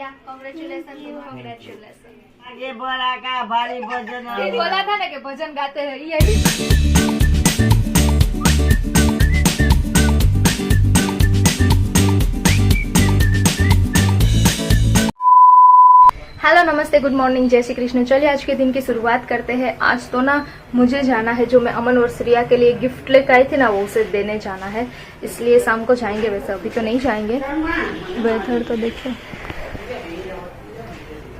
भैया, congratulation, congratulation. ये बोला का भारी भजन बोला था ना कि भजन गाते हैं यही। हेलो नमस्ते, गुड मॉर्निंग, जय श्री कृष्ण। चलिए आज के दिन की शुरुआत करते हैं। आज तो ना मुझे जाना है, जो मैं अमन और श्रिया के लिए गिफ्ट लेकर आई थी ना, वो उसे देने जाना है, इसलिए शाम को जाएंगे। वैसे अभी तो नहीं जाएंगे। वेदर तो देखिए,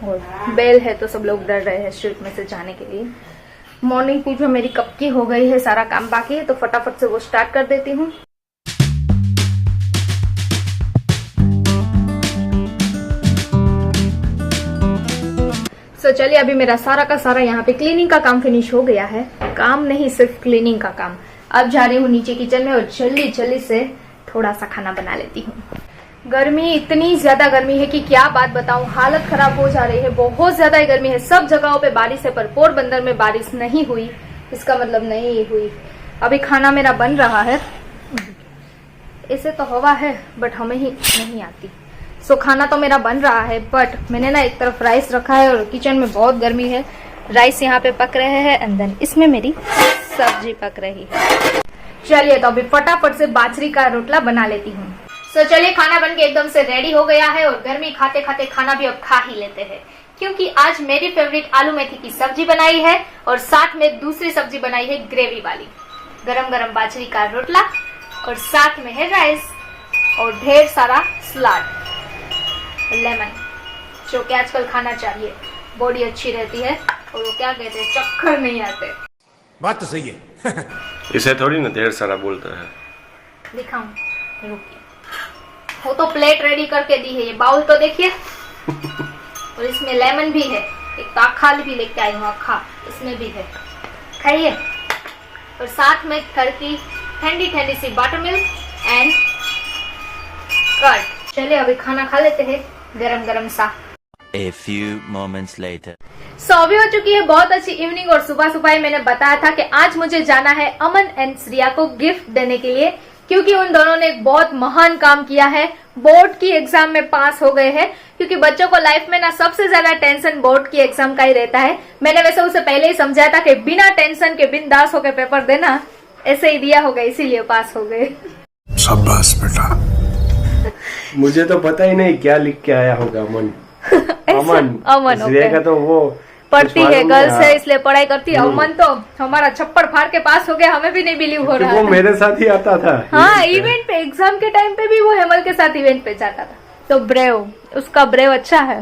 और बेल है तो सब लोग डर रहे हैं स्ट्रीट में से जाने के लिए। मॉर्निंग पूजा मेरी कब की हो गई है, सारा काम बाकी है, तो फटाफट से वो स्टार्ट कर देती हूँ। तो चलिए, अभी मेरा सारा का सारा यहाँ पे क्लीनिंग का काम फिनिश हो गया है। काम नहीं, सिर्फ क्लीनिंग का काम। अब जा रही हूँ नीचे किचन में और जल्दी जल्दी से थोड़ा सा खाना बना लेती हूँ। गर्मी, इतनी ज्यादा गर्मी है कि क्या बात बताऊं, हालत खराब हो जा रही है। बहुत ज्यादा गर्मी है, सब जगहों पे बारिश है, पर पोरबंदर में बारिश नहीं हुई, इसका मतलब नहीं हुई। अभी खाना मेरा बन रहा है। इसे तो हवा है बट हमें ही नहीं आती। सो खाना तो मेरा बन रहा है, बट मैंने ना एक तरफ राइस रखा है और किचन में बहुत गर्मी है। राइस यहाँ पे पक रहे हैं एंड देन इसमें मेरी सब्जी पक रही है। चलिए तो अभी फटाफट से बाजरी का रोटला बना लेती हूँ। सो चलिए, खाना बन के एकदम से रेडी हो गया है और गर्मी खाते खाते खाना भी अब खा ही लेते हैं, क्योंकि आज मेरी फेवरेट आलू मेथी की सब्जी बनाई है और साथ में दूसरी सब्जी बनाई है ग्रेवी वाली। गरम गरम बाजरी का रोटला और साथ में है राइस और ढेर सारा सलाद, लेमन, जो कि आजकल खाना चाहिए, बॉडी अच्छी रहती है और वो क्या कहते हैं, चक्कर नहीं आते। बात तो सही है। इसे थोड़ी ना ढेर सारा बोलता है। दिखाऊं, रुकिए, वो तो प्लेट रेडी करके दी है। ये बाउल तो देखिए, और इसमें लेमन भी है, एक तो अखा भी लेके आई हूँ, अखा इसमें भी है, खाइए। और साथ में ठंडी ठंडी सी बटर मिल्क एंड कर्ड। चलिए अभी खाना खा लेते हैं गरम गरम सा। A few moments later. सो अभी हो चुकी है बहुत अच्छी इवनिंग और सुबह सुबह ही मैंने बताया था कि आज मुझे जाना है अमन एंड श्रिया को गिफ्ट देने के लिए, क्योंकि उन दोनों ने एक बहुत महान काम किया है। बोर्ड की एग्जाम में पास हो गए हैं, क्योंकि बच्चों को लाइफ में ना सबसे ज्यादा टेंशन बोर्ड की एग्जाम का ही रहता है। मैंने वैसे उसे पहले ही समझाया था कि बिना टेंशन के बिंदास होकर पेपर देना, ऐसे ही दिया होगा, इसीलिए पास हो गए। शाबाश बेटा। मुझे तो पता ही नहीं क्या लिख के आया होगा अमन। अमन श्रेया का तो वो पढ़ती है, गर्ल्स है इसलिए पढ़ाई करती है। अमन तो हमारा छप्पड़ फाड़ के पास हो गया, हमें भी नहीं बिलीव हो रहा है। वो मेरे साथ ही आता था। हाँ, इवेंट पे, एग्जाम के टाइम पे भी वो हेमल के साथ इवेंट पे जाता था। तो ब्रेव, उसका ब्रेव अच्छा है।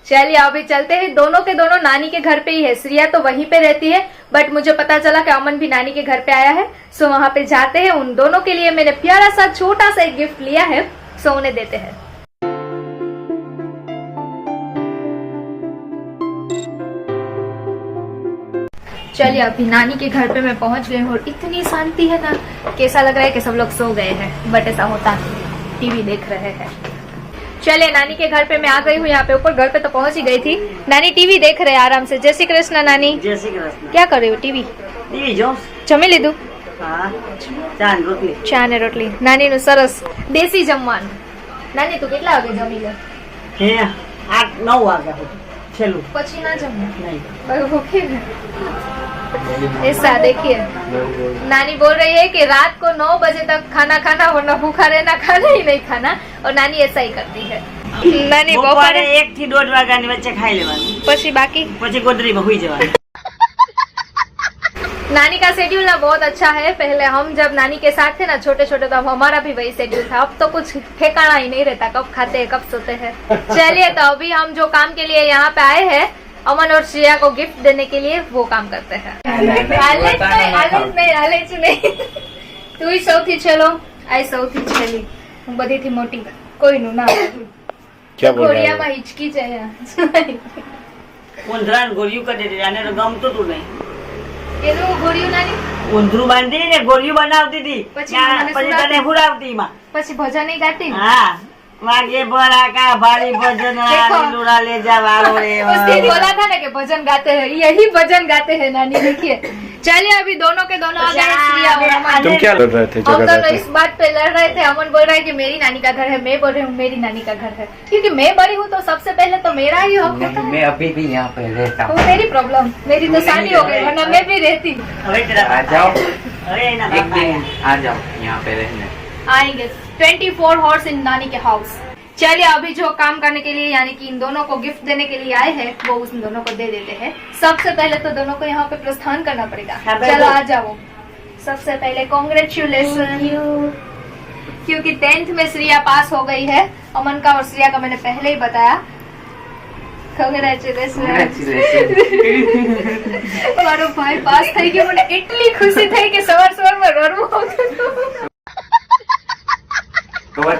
चलिए अभी चलते हैं। दोनों के दोनों नानी के घर पे ही है। श्रिया तो वहीं पे रहती है, बट मुझे पता चला कि अमन भी नानी के घर पे आया है, सो वहाँ पे जाते हैं। उन दोनों के लिए मैंने प्यारा सा छोटा सा एक गिफ्ट लिया है, सो उन्हें देते हैं। चलिए अभी नानी के घर पे मैं पहुंच गई हूँ और इतनी शांति है ना, कैसा लग रहा है कि सब लोग सो गए हैं, बट ऐसा होता नहीं, टीवी देख रहे हैं। चलिए नानी के घर पे मैं आ गई हूँ। यहाँ पे ऊपर घर पे तो पहुंच ही गई थी। नानी टीवी देख रहे हैं आराम से। जय श्री कृष्ण नानी। जय श्री कृष्ण। क्या कर रही हो? टीवी जमी लीधु? ચા ને રોટલી નાની નું સરસ દેશી જમવાનું। નાની તું કેટલા વાગે જમી લે? 8-9 વાગ્યા છેલ્લું, પછી ના જમે? નહીં। ओके, ऐसा देखिए, नानी बोल रही है कि रात को 9 बजे तक खाना खाना, वरना भूखा रहना, खाना ही नहीं खाना, और नानी ऐसा ही करती है। नानी બપોરે 1 થી 1.5 વાગ્યાની વચ્ચે ખાઈ લેવાનું, પછી बाकी પછી ગોદરીમાં હુઈ જવાનું। नानी का शेड्यूल ना बहुत अच्छा है। पहले हम जब नानी के साथ थे ना, छोटे छोटे, तो अब हमारा भी वही शेड्यूल था। अब तो कुछ ठिकाना ही नहीं रहता, कब खाते हैं कब सोते हैं। चलिए तो अभी हम जो काम के लिए यहाँ पे आए हैं, अमन और श्रिया को गिफ्ट देने के लिए, वो काम करते हैं। आलेच नहीं तू ही सौथी छेलो, आई सौथी छेली, હું બધીથી મોટી, કોઈનું ના। क्या बोल रहा ઘોડિયામાં है? હિચકી જાય। ઊંધરાને ગોળિયું કરી દે, આને તો ગમતું તું નહીં। એનું ઘોડિયું નાની, ઊંધરું બાંધી ને ગોળિયું બનાવતી હતી, પછી મને પછી તને હુરાવતી માં। પછી ભજન નહીં ગાતી? હા, વાગે ભરા કા ભારી ભજન, देखो। લૂરા ले जा वालो रे। उसने बोला था ना कि भजन गाते हैं, यही भजन गाते हैं नानी। देखिए चलिए अभी दोनों के दोनों आ गए श्रिया और अमन। तुम क्या लड़ रहे थे, हम झगड़ दोनों रहे इस थे? बात पे लड़ रहे थे। अमन बोल रहा है कि मेरी नानी का घर है, मैं बोल रही हूँ मेरी नानी का घर है, क्योंकि मैं बड़ी हूँ तो सबसे पहले तो मेरा ही हक होता नहीं, मैं है। अभी भी यहाँ पे रहता वो हूँ। तेरी प्रॉब्लम, मेरी तो तू शादी नहीं हो गई, रहे। वरना मैं भी रहती। હવે જરા आ जाओ, હવે એના एक બાપા दिन આયા. आ जाओ यहाँ पे रहने। आएंगे 24 हॉर्स इन नानी के हाउस। चलिए अभी जो काम करने के लिए यानी कि इन दोनों को गिफ्ट देने के लिए आए हैं वो उन दोनों को दे देते हैं। सबसे पहले तो दोनों को यहाँ पे प्रस्थान करना पड़ेगा। हाँ, बिल्कुल। चलो आ जाओ। सबसे पहले कॉन्ग्रेचुलेशन, क्योंकि 10th में श्रिया पास हो गई है। अमन का और श्रिया का मैंने पहले ही बताया। कॉन्ग्रेचुलेशन। મારો ભાઈ પાસ થઈ ગયો, મને એટલી ખુશી થઈ કે સવાર-સવારમાં રડવું આવતું।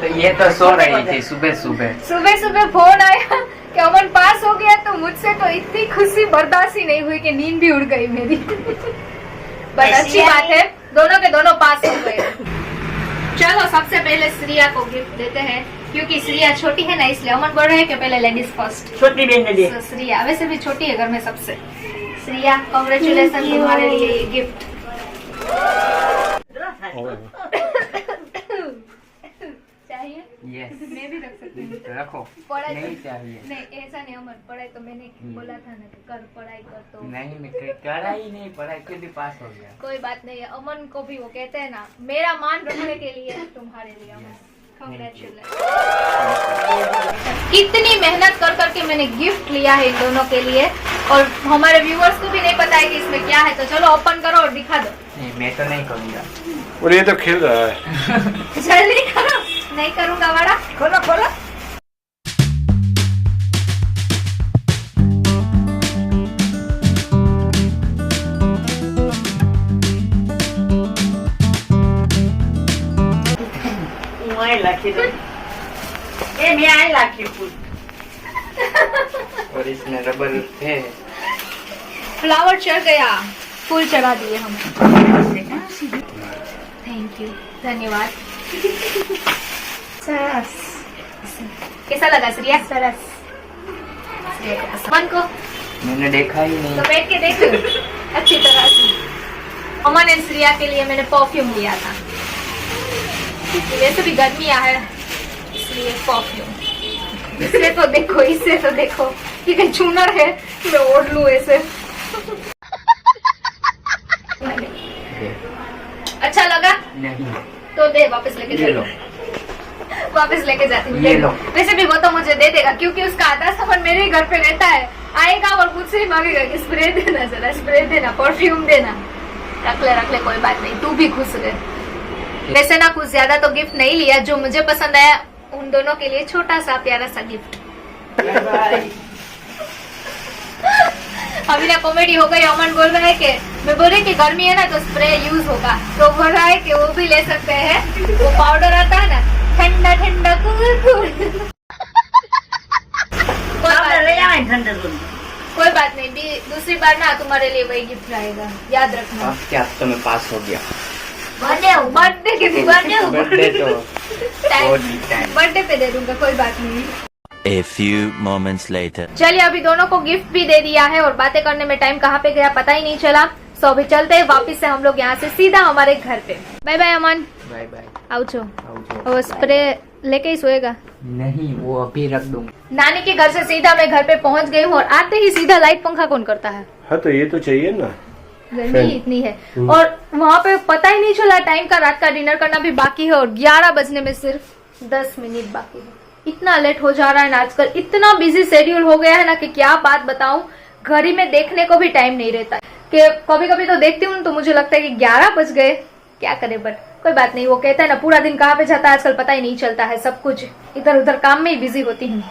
तो ये तो सो रही थी सुबह सुबह। सुबह सुबह फोन आया कि अमन पास हो गया, तो मुझसे तो इतनी खुशी बर्दाश्त ही नहीं हुई कि नींद भी उड़ गई मेरी। बट अच्छी बात है, दोनों के दोनों पास हो गए। चलो सबसे पहले श्रिया को गिफ्ट देते हैं, क्योंकि श्रिया छोटी है ना, इसलिए अमन बोल रहे हैं कि पहले लेडीज फर्स्ट। છોટી બેનને દે. तो श्रिया वैसे भी छोटी है घर में सबसे। श्रिया कांग्रेचुलेशन तुम्हारे लिए ये गिफ्ट। चाहिए? यस, मैं भी रख सकती हूँ। रखो। पढ़ाई नहीं तो- चाहिए। नहीं ऐसा नहीं अमन, पढ़ाई तो मैंने बोला था ना कि कर पढ़ाई कर, तो नहीं, मैं पढ़ाई नहीं, पढ़ाई खुद ही पास हो गया। कोई बात नहीं है। अमन को भी वो कहते हैं ना, मेरा मान रखने के लिए तुम्हारे लिए अमन कांग्रेचुलेशन। कितनी मेहनत कर करके मैंने गिफ्ट लिया है इन दोनों के लिए, और हमारे व्यूअर्स को भी नहीं पता है कि इसमें क्या है। तो चलो ओपन करो और दिखा दो। नहीं, मैं तो नहीं करूँगा। और ये तो खेल रहा है। जल्दी करो, नहीं करूंगा बड़ा। ખોલો ખોલો. હું અહીં લખી દઉં. એ મેં અહીં લખ્યું ફૂલ. और इसमें रबर है। फ्लावर चढ़ गया, फूल चढ़ा दिए हम। थैंक यू, धन्यवाद। सरस। कैसा लगा श्रिया? सरस। अमन को मैंने देखा ही तो नहीं। बैठ के देख अच्छी तरह से। अमन एंड श्रिया के लिए मैंने परफ्यूम लिया था, वैसे भी गर्मियाँ है इसलिए परफ्यूम। इससे तो देखो, इससे तो देखो, ये कहीं चूनर है, मैं ओढ़ लूं ऐसे। अच्छा लगा नहीं, तो दे, वापस लेके ये लो। चलो। वापस लेके जाती हूँ। ये लो। वैसे भी वो तो मुझे दे देगा, क्योंकि उसका आधा सामान मेरे ही घर पे रहता है। आएगा और मुझसे ही मांगेगा कि स्प्रे देना, जरा स्प्रे देना, परफ्यूम देना। रख ले, कोई बात नहीं, तू भी खुश रहे। वैसे ना कुछ ज्यादा तो गिफ्ट नहीं लिया, जो मुझे पसंद आया उन दोनों के लिए छोटा सा प्यारा सा गिफ्ट। अभी ना कॉमेडी हो गई। अमन बोल रहा है कि मैं बोल रही कि गर्मी है ना तो स्प्रे यूज होगा, तो बोल रहा है कि वो भी ले सकते हैं। वो पाउडर आता है ना, ठंडा ठंडा कूल कूल। આપણે લઈ આવાય ને ઠંડક બધું. कोई बात नहीं, भी दूसरी बार ना तुम्हारे लिए वही गिफ्ट रहेगा, याद रखना। अब क्या, अब तो मैं पास हो गया। बर्थडे के दिन, बर्थडे तो बर्थडे पे दे दूंगा, कोई बात नहीं। A few moments later. चलिए अभी दोनों को गिफ्ट भी दे दिया है, और बातें करने में टाइम कहाँ पे गया पता ही नहीं चला। सो अभी चलते हैं वापिस से हम लोग यहाँ से सीधा हमारे घर पे। बाय बाय अमन, बाय बाय। आओ। आओ। वो स्प्रे लेके ही सोएगा। नहीं, वो अभी रख दूंगा। नानी के घर से सीधा मैं घर पे पहुंच गई हूँ, और आते ही सीधा लाइट पंखा कौन करता है? हाँ तो ये तो चाहिए ना। गर्मी ही इतनी है, और वहाँ पे पता ही नहीं चला टाइम का। रात का डिनर करना भी बाकी है, और 11 बजने में सिर्फ 10 मिनट बाकी है। इतना लेट हो जा रहा है ना आजकल, इतना बिजी शेड्यूल हो गया है ना कि क्या बात बताऊं। घड़ी में देखने को भी टाइम नहीं रहता कि कभी कभी तो देखती हूँ तो मुझे लगता है कि 11 बज गए, क्या करे। बट कोई बात नहीं, वो कहता है ना पूरा दिन कहाँ पे जाता है आजकल पता ही नहीं चलता है। सब कुछ इधर उधर काम में ही बिजी होती हूँ।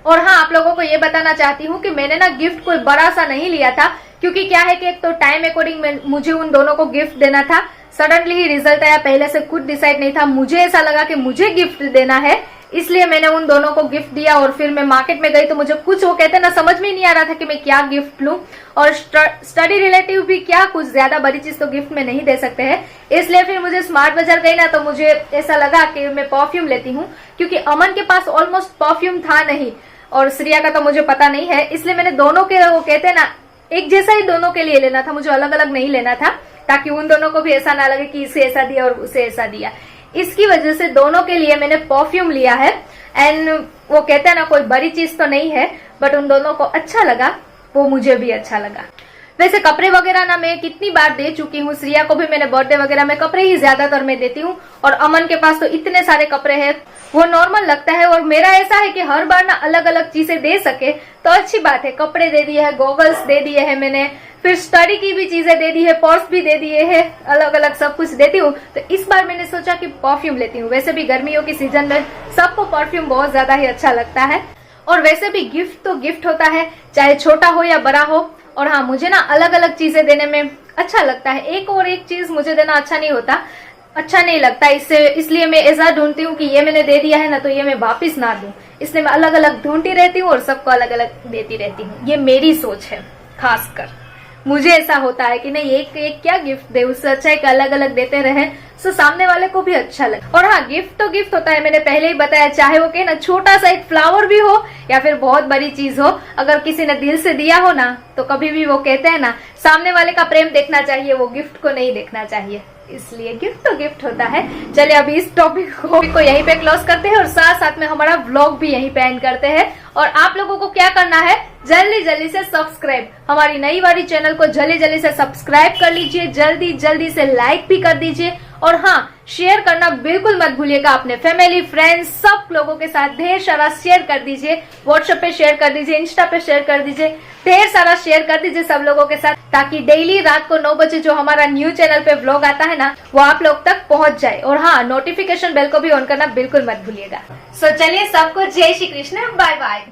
और हाँ, आप लोगों को ये बताना चाहती हूँ कि मैंने ना गिफ्ट कोई बड़ा सा नहीं लिया था, क्योंकि क्या है कि एक तो टाइम अकॉर्डिंग मुझे उन दोनों को गिफ्ट देना था। सडनली ही रिजल्ट आया, पहले से खुद डिसाइड नहीं था। मुझे ऐसा लगा कि मुझे गिफ्ट देना है, इसलिए मैंने उन दोनों को गिफ्ट दिया। और फिर मैं मार्केट में गई तो मुझे कुछ, वो कहते ना, समझ में नहीं आ रहा था कि मैं क्या गिफ्ट लूं। और स्टडी रिलेटिव भी क्या, कुछ ज्यादा बड़ी चीज तो गिफ्ट में नहीं दे सकते हैं। इसलिए फिर मुझे स्मार्ट बाजार गई ना तो मुझे ऐसा लगा कि मैं परफ्यूम लेती हूँ, क्योंकि अमन के पास ऑलमोस्ट परफ्यूम था नहीं और श्रिया का तो मुझे पता नहीं है। इसलिए मैंने दोनों के, वो कहते ना, एक जैसा ही दोनों के लिए लेना था, मुझे अलग अलग नहीं लेना था, ताकि उन दोनों को भी ऐसा ना लगे कि इसे ऐसा दिया और उसे ऐसा दिया। इसकी वजह से दोनों के लिए मैंने परफ्यूम लिया है। एंड वो कहते हैं ना, कोई बड़ी चीज तो नहीं है, बट उन दोनों को अच्छा लगा, वो मुझे भी अच्छा लगा। वैसे कपड़े वगैरह ना मैं कितनी बार दे चुकी हूँ, श्रिया को भी मैंने बर्थडे वगैरह में कपड़े ही ज्यादातर मैं देती हूँ, और अमन के पास तो इतने सारे कपड़े हैं, वो नॉर्मल लगता है। और मेरा ऐसा है कि हर बार ना अलग अलग चीजें दे सके तो अच्छी बात है। कपड़े दे दिए है, गॉगल्स दे दिए है मैंने, फिर स्टडी की भी चीजें दे दी है, पर्स भी दे दिए है, अलग अलग सब कुछ देती हूँ। तो इस बार मैंने सोचा कि परफ्यूम लेती हूँ। वैसे भी गर्मियों की सीजन में सबको परफ्यूम बहुत ज्यादा ही अच्छा लगता है, और वैसे भी गिफ्ट तो गिफ्ट होता है, चाहे छोटा हो या बड़ा हो। और हाँ, मुझे ना अलग अलग चीजें देने में अच्छा लगता है, एक और एक चीज मुझे देना अच्छा नहीं लगता। इसलिए मैं ऐसा ढूंढती हूँ कि ये मैंने दे दिया है ना, तो ये मैं वापस ना दूं, इसलिए मैं अलग अलग ढूंढती रहती हूँ और सबको अलग अलग देती रहती हूँ। ये मेरी सोच है, खासकर मुझे ऐसा होता है कि नहीं, एक एक क्या गिफ्ट दे, उससे अच्छा है कि अलग अलग देते रहे, तो सामने वाले को भी अच्छा लगे। और हाँ, गिफ्ट तो गिफ्ट होता है, मैंने पहले ही बताया, चाहे वो ना छोटा सा एक फ्लावर भी हो या फिर बहुत बड़ी चीज हो, अगर किसी ने दिल से दिया हो ना, तो कभी भी वो कहते हैं ना, सामने वाले का प्रेम देखना चाहिए, वो गिफ्ट को नहीं देखना चाहिए। इसलिए गिफ्ट तो गिफ्ट होता है। चलिए अभी इस टॉपिक को यहीं पे क्लोज करते हैं, और साथ साथ में हमारा व्लॉग भी यहीं पे एंड करते हैं। और आप लोगों को क्या करना है, जल्दी जल्दी से सब्सक्राइब, हमारी नई वाली चैनल को जल्दी जल्दी से सब्सक्राइब कर लीजिए, जल्दी जल्दी से लाइक भी कर दीजिए, और हाँ, शेयर करना बिल्कुल मत भूलिएगा अपने फैमिली, फ्रेंड्स, सब लोगों के साथ ढेर सारा शेयर कर दीजिए। व्हाट्सएप पे शेयर कर दीजिए, इंस्टा पे शेयर कर दीजिए, ढेर सारा शेयर कर दीजिए सब लोगों के साथ, ताकि डेली रात को 9 बजे जो हमारा न्यू चैनल पे व्लॉग आता है ना, वो आप लोग तक पहुंच जाए। और हाँ, नोटिफिकेशन बेल को भी ऑन करना बिल्कुल मत भूलिएगा। सो चलिए, सबको जय श्री कृष्ण, बाय बाय।